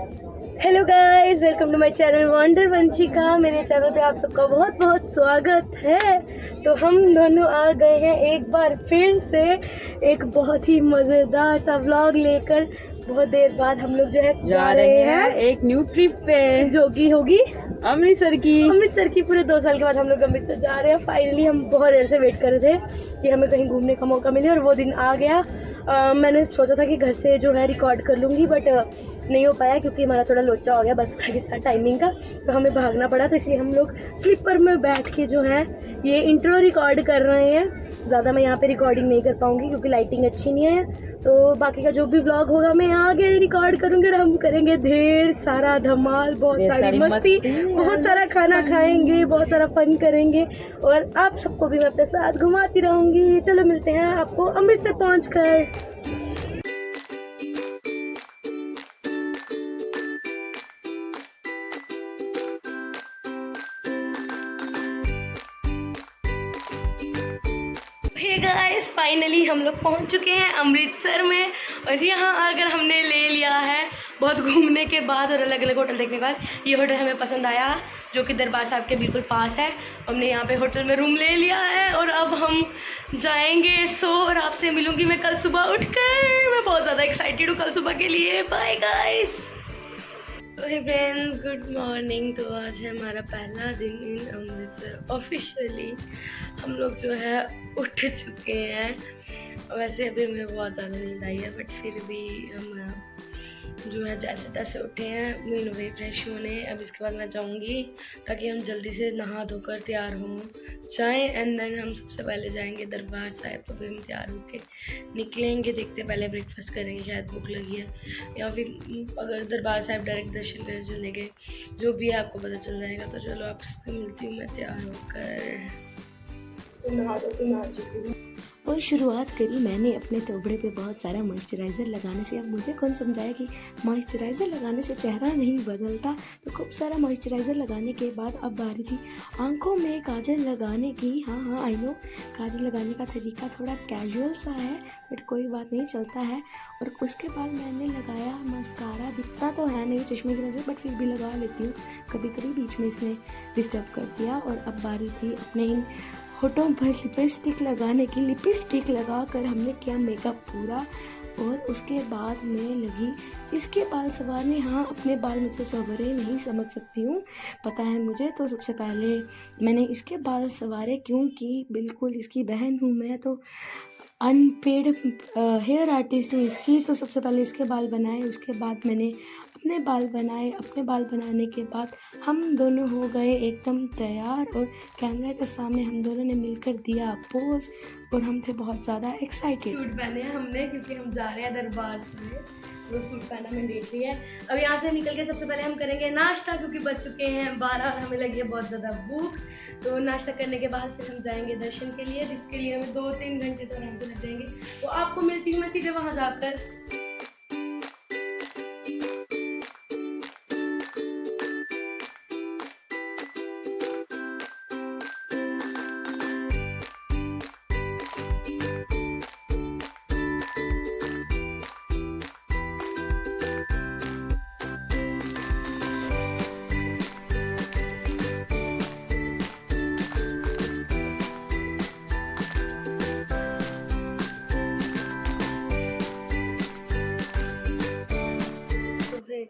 Hello guys, welcome to my channel wonder Vanshika. मेरे channel पे आप सबका बहुत बहुत स्वागत है। तो हम दोनों आ गए हैं एक बार फिर से एक बहुत ही मज़ेदार सा व्लॉग लेकर। बहुत देर बाद हम लोग जो है जा रहे हैं एक न्यू ट्रिप पे, जो कि होगी अमृतसर की। पूरे 2 साल के बाद हम लोग अमृतसर जा रहे हैं। फाइनली हम बहुत देर से वेट कर रहे थे कि हमें कहीं घूमने का मौका मिले और वो दिन आ गया। मैंने सोचा था कि घर से जो है रिकॉर्ड कर लूँगी, बट नहीं हो पाया क्योंकि हमारा थोड़ा लोचा हो गया बस के साथ टाइमिंग का। तो हमें भागना पड़ा, तो इसलिए हम लोग स्लीपर में बैठ के जो है ये इंट्रो रिकॉर्ड कर रहे हैं। ज़्यादा मैं यहाँ पे रिकॉर्डिंग नहीं कर पाऊँगी क्योंकि लाइटिंग अच्छी नहीं है। तो बाकी का जो भी व्लॉग होगा मैं आगे रिकॉर्ड करूँगी और हम करेंगे ढेर सारा धमाल, बहुत सारी मस्ती, बहुत सारा खाना खाएंगे, बहुत सारा फन करेंगे और आप सबको भी मैं अपने साथ घुमाती रहूँगी। चलो मिलते हैं आपको अमृतसर पहुँच कर। हे गाइस, फाइनली हम लोग पहुंच चुके हैं अमृतसर में और यहाँ आकर हमने ले लिया है बहुत घूमने के बाद और अलग अलग होटल देखने के बाद ये होटल हमें पसंद आया, जो कि दरबार साहब के बिल्कुल पास है। हमने यहाँ पे होटल में रूम ले लिया है और अब हम जाएंगे सो और आपसे मिलूंगी मैं कल सुबह उठकर। मैं बहुत ज़्यादा एक्साइटेड हूँ कल सुबह के लिए। Bye guys. तो हे फ्रेंड्स, गुड मॉर्निंग। तो आज है हमारा पहला दिन इन अमृतसर। ऑफिशियली हम लोग जो है उठ चुके हैं। वैसे अभी हमें बहुत ज़्यादा नींद आई है, बट फिर भी हम जो है जैसे तैसे उठे हैं। मीन हुए फ्रेश होने। अब इसके बाद मैं जाऊंगी ताकि हम जल्दी से नहा धोकर तैयार हों जाएँ। एंड देन हम सबसे पहले जाएंगे दरबार साहिब। तो फिर हम तैयार होके निकलेंगे। देखते पहले ब्रेकफास्ट करेंगे, शायद भूख लगी है, या फिर अगर दरबार साहिब डायरेक्ट दर्शन करने चले गए, जो भी है आपको पता चल जाएगा। तो चलो आपसे मिलती हूँ मैं तैयार होकर। तो नहा धो के नहा चुकी हूँ और शुरुआत करी मैंने अपने तोबड़े पे बहुत सारा मॉइस्चराइज़र लगाने से। अब मुझे कौन समझाया कि मॉइस्चराइज़र लगाने से चेहरा नहीं बदलता। तो खूब सारा मॉइस्चराइज़र लगाने के बाद अब बारी थी आंखों में काजल लगाने की। हाँ आई नो, काजल लगाने का तरीका थोड़ा कैजुअल सा है, बट कोई बात नहीं, चलता है। और उसके बाद मैंने लगाया मस्कारा। दिखता तो है नहीं चश्मे की वजह से, बट फिर भी लगा लेती हूँ कभी कभी, बीच में इसने डिस्टर्ब कर दिया। और अब बारी थी अपने इन होठों पर लिपस्टिक लगाने की। लिपस्टिक लगाकर हमने किया मेकअप पूरा और उसके बाद में लगी इसके बाल संवारने। हाँ, अपने बाल मुझसे संवरे नहीं, समझ सकती हूँ, पता है मुझे। तो सबसे पहले मैंने इसके बाल संवारे क्योंकि बिल्कुल इसकी बहन हूँ मैं, तो अनपेड हेयर आर्टिस्ट हूँ इसकी। तो सबसे पहले इसके बाल बनाए, उसके बाद मैंने अपने बाल बनाए। अपने बाल बनाने के बाद हम दोनों हो गए एकदम तैयार और कैमरे के सामने हम दोनों ने मिलकर दिया पोज और हम थे बहुत ज़्यादा एक्साइटेड। सूट पहने हैं हमने क्योंकि हम जा रहे हैं दरबार से। वो सूट पहना मैंडेटरी है। अब यहाँ से निकल के सबसे पहले हम करेंगे नाश्ता क्योंकि बज चुके हैं 12 और हमें लगी है बहुत ज़्यादा भूख। तो नाश्ता करने के बाद फिर हम जाएंगे दर्शन के लिए, जिसके लिए हमें 2-3 घंटे तो आराम से लग जाएंगे। तो आपको मिलती हूँ मैं सीधे वहाँ जाकर।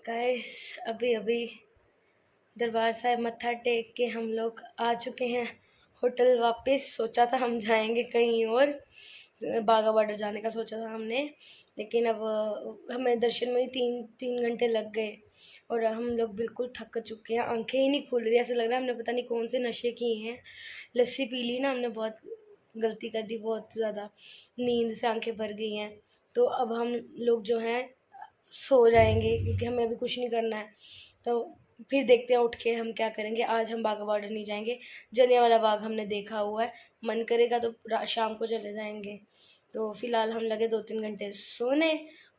गाइस, अभी दरबार साहिब मत्था टेक के हम लोग आ चुके हैं होटल वापस। सोचा था हम जाएंगे कहीं और, बाघा बॉर्डर जाने का सोचा था हमने, लेकिन अब हमें दर्शन में ही तीन घंटे लग गए और हम लोग बिल्कुल थक चुके हैं। आंखें ही नहीं खुल रही, ऐसा लग रहा है हमने पता नहीं कौन से नशे किए हैं। लस्सी पी ली ना हमने, बहुत गलती कर दी, बहुत ज़्यादा नींद से आंखें भर गई हैं। तो अब हम लोग जो हैं सो जाएंगे क्योंकि हमें अभी कुछ नहीं करना है। तो फिर देखते हैं उठ के हम क्या करेंगे। आज हम बाघा बॉर्डर नहीं जाएंगे, जलियांवाला बाग हमने देखा हुआ है, मन करेगा तो शाम को चले जाएंगे। तो फिलहाल हम लगे 2-3 घंटे सोने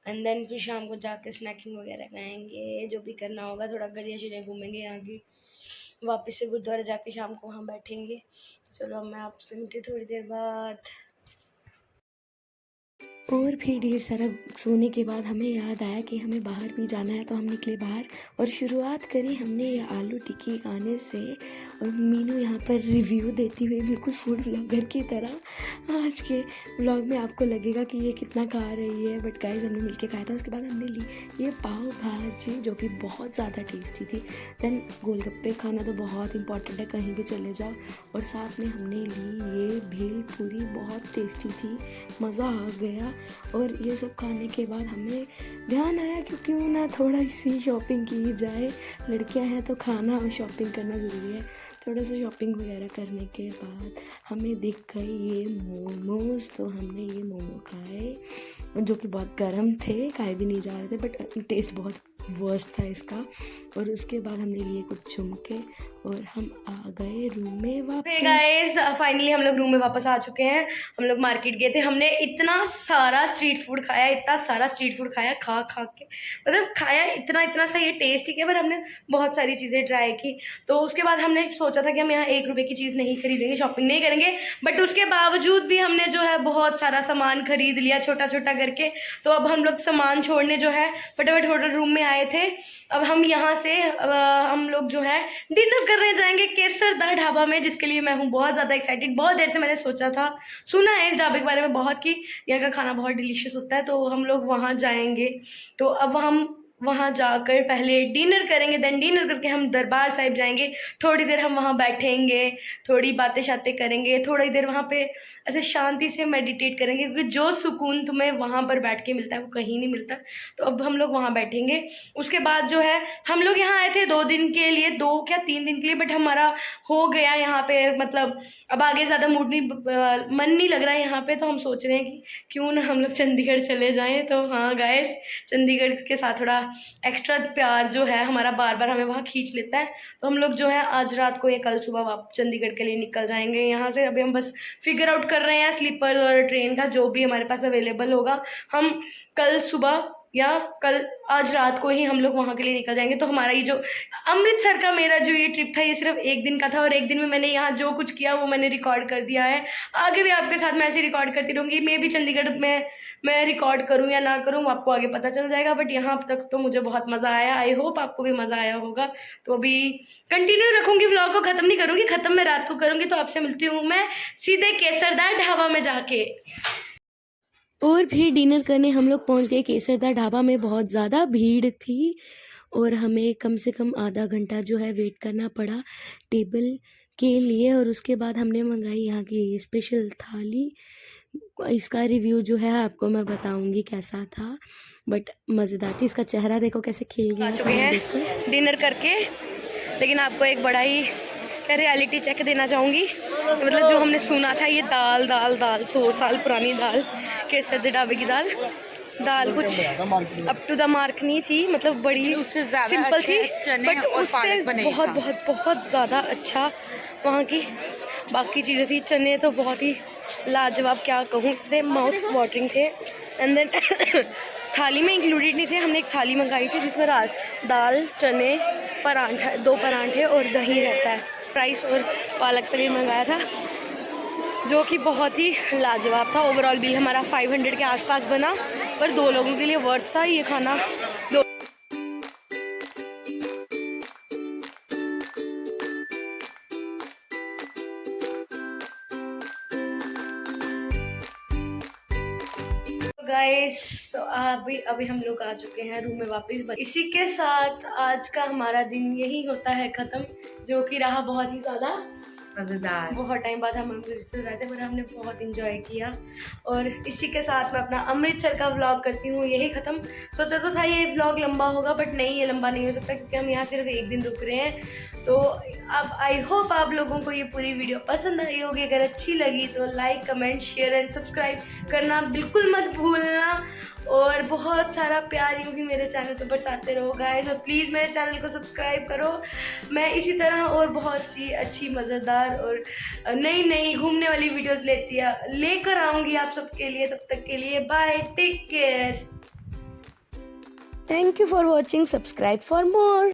एंड देन फिर शाम को जाके स्नैकिंग वगैरह खाएंगे, जो भी करना होगा। थोड़ा गलियाँ शलियाँ घूमेंगे यहाँ की, वापस से गुरुद्वारा जाके शाम को वहाँ बैठेंगे। चलो मैं आपसे मिलती थोड़ी देर बाद। और फिर ढेर सारा सोने के बाद हमें याद आया कि हमें बाहर भी जाना है, तो हम निकले बाहर और शुरुआत करी हमने ये आलू टिक्की खाने से। और मीनू यहाँ पर रिव्यू देती हुई बिल्कुल फूड व्लॉगर की तरह। आज के व्लॉग में आपको लगेगा कि ये कितना खा रही है, बट गाइस हमने मिलके खाया था। उसके बाद हमने ली ये पाव भाजी जो कि बहुत ज़्यादा टेस्टी थी। देन गोलगप्पे खाना तो बहुत इंपॉर्टेंट है कहीं भी चले जाओ। और साथ में हमने ली ये भेल पूरी, बहुत टेस्टी थी, मज़ा आ गया। और ये सब खाने के बाद हमें ध्यान आया कि क्यों ना थोड़ा सी शॉपिंग की जाए। लड़कियां हैं तो खाना और शॉपिंग करना ज़रूरी है। थोड़ा सा शॉपिंग वगैरह करने के बाद हमें दिख गए ये मोमोज़, तो हमने ये मोमो खाए जो कि बहुत गर्म थे, खाए भी नहीं जा रहे थे, बट टेस्ट बहुत वर्स्ट था इसका। और उसके बाद हमने लिए कुछ झुमके और हम आ गए रूम में वापस। गाइस फाइनली हम लोग रूम में वापस आ चुके हैं। हम लोग मार्केट गए थे, हमने इतना सारा स्ट्रीट फूड खाया, इतना सारा स्ट्रीट फूड खाया, खा खा के मतलब खाया इतना सा ये टेस्ट ही है, पर हमने बहुत सारी चीज़ें ट्राई की। तो उसके बाद हमने सोचा था कि हम यहाँ 1 रुपये की चीज़ नहीं खरीदेंगे, शॉपिंग नहीं करेंगे, बट उसके बावजूद भी हमने जो है बहुत सारा सामान खरीद लिया छोटा छोटा करके। तो अब हम लोग सामान छोड़ने जो है फटाफट होटल रूम में आए थे। अब हम यहाँ से हम लोग जो है डिनर करने जाएंगे केसरदा ढाबा में, जिसके लिए मैं हूँ बहुत ज़्यादा एक्साइटेड। बहुत देर से मैंने सोचा था, सुना है इस ढाबे के बारे में बहुत कि यहाँ का खाना बहुत डिलीशियस होता है, तो हम लोग वहाँ जाएंगे। तो अब हम वहाँ जाकर पहले डिनर करेंगे, देन डिनर करके हम दरबार साहिब जाएंगे। थोड़ी देर हम वहाँ बैठेंगे, थोड़ी बातें शातें करेंगे, थोड़ी देर वहाँ पे ऐसे शांति से मेडिटेट करेंगे, क्योंकि जो सुकून तुम्हें वहाँ पर बैठ के मिलता है वो कहीं नहीं मिलता। तो अब हम लोग वहाँ बैठेंगे। उसके बाद जो है हम लोग यहाँ आए थे 2 दिन के लिए, 2 क्या 3 दिन के लिए, बट हमारा हो गया यहाँ पे, मतलब अब आगे ज़्यादा मन नहीं लग रहा है यहाँ पे। तो हम सोच रहे हैं कि क्यों ना हम लोग चंडीगढ़ चले जाएं। तो हाँ गाइस, चंडीगढ़ के साथ थोड़ा एक्स्ट्रा प्यार जो है हमारा बार बार हमें वहाँ खींच लेता है। तो हम लोग जो है आज रात को या कल सुबह वापस चंडीगढ़ के लिए निकल जाएंगे यहाँ से। अभी हम बस फिगर आउट कर रहे हैं स्लीपर और ट्रेन का, जो भी हमारे पास अवेलेबल होगा। हम कल सुबह या कल आज रात को ही हम लोग वहाँ के लिए निकल जाएंगे। तो हमारा ये जो अमृतसर का मेरा जो ये ट्रिप था, ये सिर्फ 1 दिन का था, और 1 दिन में मैंने यहाँ जो कुछ किया वो मैंने रिकॉर्ड कर दिया है। आगे भी आपके साथ मैं ऐसे रिकॉर्ड करती रहूँगी। मे भी चंडीगढ़ में मैं रिकॉर्ड करूँ या ना करूँ आपको आगे पता चल जाएगा, बट यहाँ तक तो मुझे बहुत मज़ा आया। आई होप आपको भी मज़ा आया होगा। तो अभी कंटिन्यू रखूँगी, व्लॉग को ख़त्म नहीं करूँगी, ख़त्म मैं रात को करूँगी। तो आपसे मिलती हूँ मैं सीधे केसरदा ढाबा में जाके। और फिर डिनर करने हम लोग पहुंच गए केसरदा ढाबा में। बहुत ज़्यादा भीड़ थी और हमें कम से कम आधा घंटा जो है वेट करना पड़ा टेबल के लिए। और उसके बाद हमने मंगाई यहाँ की स्पेशल थाली। इसका रिव्यू जो है आपको मैं बताऊंगी कैसा था, बट मज़ेदार थी। इसका चेहरा देखो कैसे खिल गया। आ चुके हैं डिनर करके, लेकिन आपको एक बड़ा ही रियलिटी चेक देना चाहूँगी। मतलब जो हमने सुना था ये दाल 100 साल पुरानी दाल, केसरदा ढाबे की दाल कुछ अप टू द मार्क नहीं थी, मतलब बड़ी सिंपल थी, बट उससे बहुत बहुत बहुत ज़्यादा अच्छा वहाँ की बाकी चीज़ें थी। चने तो बहुत ही लाजवाब, क्या कहूँ, इतने माउथ वाटरिंग थे। एंड देन थाली में इंक्लूडेड नहीं थे। हमने एक थाली मंगाई थी जिसमें दाल, चने, पराठा, 2 पराठे और दही रहता है, राइस और पालक पनीर मंगाया था, जो कि बहुत ही लाजवाब था। ओवरऑल बिल हमारा 500 के आसपास बना, पर 2 लोगों के लिए वर्थ था ये खाना। गाइस तो अभी हम लोग आ चुके हैं रूम में वापस। इसी के साथ आज का हमारा दिन यही होता है ख़त्म, जो कि रहा बहुत ही ज़्यादा मज़ेदार। बहुत टाइम बाद हम अमृतसर आए थे, पर हमने बहुत इंजॉय किया। और इसी के साथ मैं अपना अमृतसर का व्लॉग करती हूँ यही ख़त्म। सोचा तो था ये व्लॉग लंबा होगा, बट नहीं, ये लंबा नहीं हो सकता क्योंकि हम यहाँ सिर्फ 1 दिन रुक रहे हैं। तो अब आई होप आप लोगों को ये पूरी वीडियो पसंद आई होगी। अगर अच्छी लगी तो like, comment, share and subscribe करना बिल्कुल मत भूलना, और बहुत सारा प्यार यूँ भी मेरे चैनल पर बरसाते रहो गाइस। और प्लीज़ मेरे चैनल को सब्सक्राइब करो। मैं इसी तरह और बहुत सी अच्छी मज़ेदार और नई घूमने वाली वीडियोस लेकर आऊँगी आप सबके लिए। तब तक के लिए bye, take care. Thank you for watching, subscribe for more.